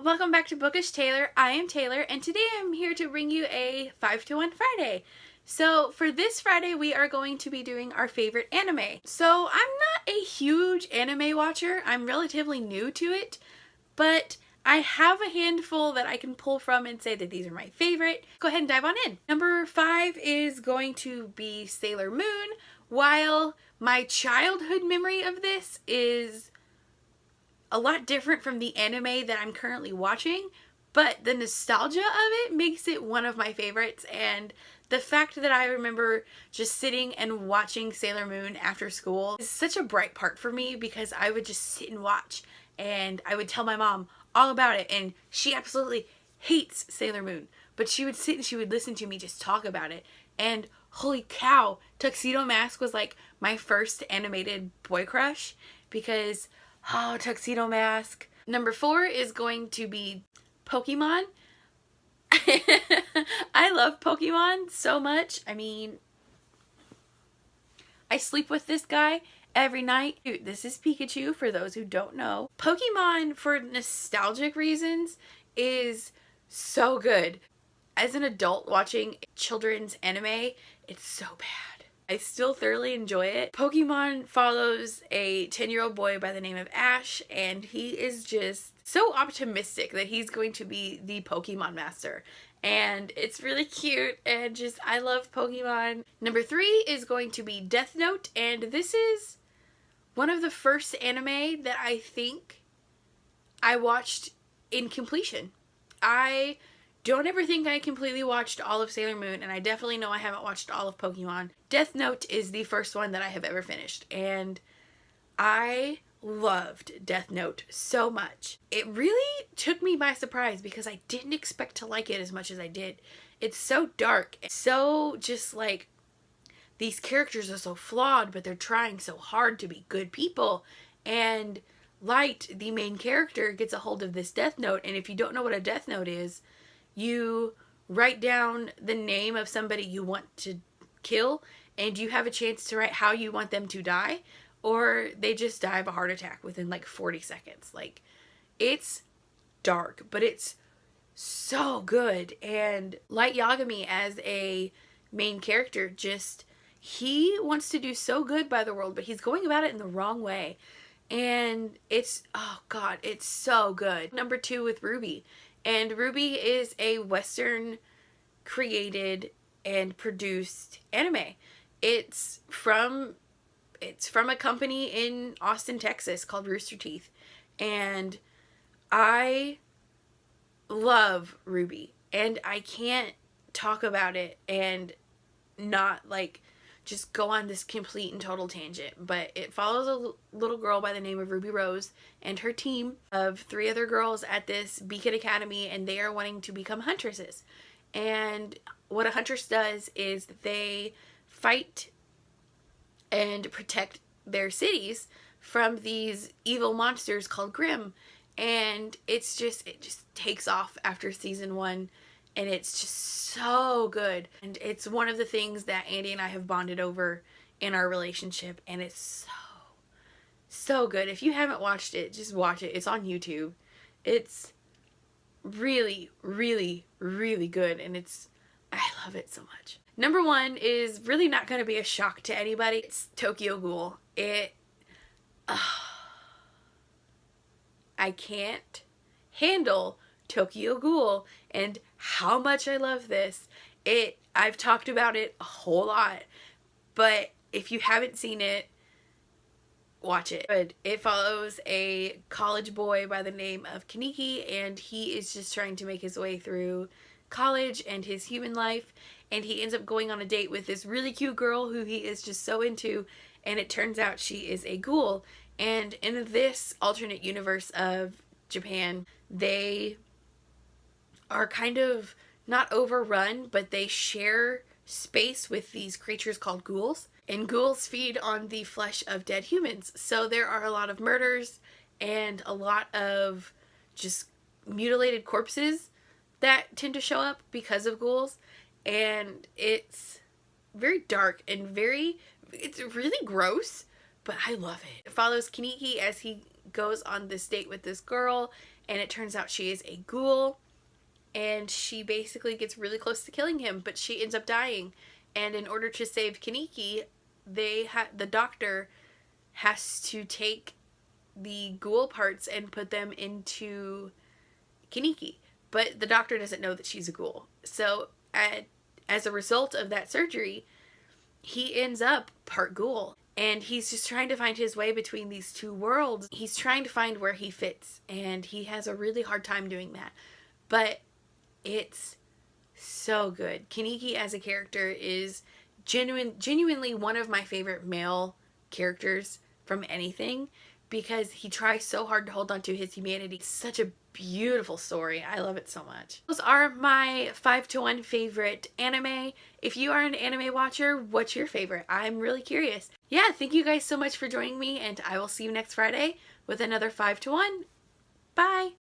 welcome back to Bookish.Taylor. I am Taylor, and today I'm here to bring you a 5 to 1 Friday. So for this Friday, we are going to be doing our favorite anime. So I'm not a huge anime watcher. I'm relatively new to it, but I have a handful that I can pull from and say that these are my favorite. Go ahead and dive on in. Number 5 is going to be Sailor Moon. While my childhood memory of this is a lot different from the anime that I'm currently watching, but the nostalgia of it makes it one of my favorites. And the fact that I remember just sitting and watching Sailor Moon after school is such a bright part for me, because I would just sit and watch and I would tell my mom all about it, and she absolutely hates Sailor Moon, but she would sit and she would listen to me just talk about it. And holy cow, Tuxedo Mask was like my first animated boy crush, because oh, Tuxedo Mask. Number 4 is going to be Pokemon. I love Pokemon so much. I mean, I sleep with this guy every night. Dude, this is Pikachu, for those who don't know. Pokemon, for nostalgic reasons, is so good. As an adult watching children's anime, it's so bad. I still thoroughly enjoy it. Pokemon follows a 10-year-old boy by the name of Ash, and he is just so optimistic that he's going to be the Pokemon master. And it's really cute, and just, I love Pokemon. Number 3 is going to be Death Note, and this is one of the first anime that I think I watched in completion. I don't ever think I completely watched all of Sailor Moon, and I definitely know I haven't watched all of Pokemon. Death Note is the first one that I have ever finished, and I loved Death Note so much. It really took me by surprise, because I didn't expect to like it as much as I did. It's so dark, so just like, these characters are so flawed, but they're trying so hard to be good people. And Light, the main character, gets a hold of this Death Note, and if you don't know what a Death Note is, you write down the name of somebody you want to kill, and you have a chance to write how you want them to die, or they just die of a heart attack within like 40 seconds. Like, it's dark, but it's so good. And Light Yagami, as a main character, just, he wants to do so good by the world, but he's going about it in the wrong way. And it's, oh god, it's so good. Number 2 with Ruby. And Ruby is a Western created and produced anime. It's from a company in Austin, Texas called Rooster Teeth. And I love Ruby. And I can't talk about it and not like just go on this complete and total tangent, but it follows a little girl by the name of Ruby Rose and her team of 3 other girls at this Beacon Academy, and they are wanting to become huntresses. And what a huntress does is they fight and protect their cities from these evil monsters called Grimm. And it just takes off after season 1. And it's just so good. And it's one of the things that Andy and I have bonded over in our relationship. And it's so good. If you haven't watched it, just watch it. It's on YouTube. It's really, really, really good. And I love it so much. Number 1 is really not going to be a shock to anybody. It's Tokyo Ghoul. I can't handle Tokyo Ghoul and how much I love this. I've talked about it a whole lot, but if you haven't seen it, watch it. But it follows a college boy by the name of Kaneki, and he is just trying to make his way through college and his human life, and he ends up going on a date with this really cute girl who he is just so into, and it turns out she is a ghoul. And in this alternate universe of Japan, they are kind of not overrun, but they share space with these creatures called ghouls. And ghouls feed on the flesh of dead humans. So there are a lot of murders and a lot of just mutilated corpses that tend to show up because of ghouls. And it's very dark and it's really gross, but I love it. It follows Kaneki as he goes on this date with this girl, and it turns out she is a ghoul, and she basically gets really close to killing him, but she ends up dying. And in order to save Kaneki, the doctor has to take the ghoul parts and put them into Kaneki. But the doctor doesn't know that she's a ghoul. So as a result of that surgery, he ends up part ghoul. And he's just trying to find his way between these two worlds. He's trying to find where he fits. And he has a really hard time doing that. But it's so good. Kaneki as a character is genuinely one of my favorite male characters from anything, because he tries so hard to hold on to his humanity. It's such a beautiful story. I love it so much. Those are my 5-to-1 favorite anime. If you are an anime watcher, what's your favorite? I'm really curious. Yeah, thank you guys so much for joining me, and I will see you next Friday with another 5-to-1. Bye!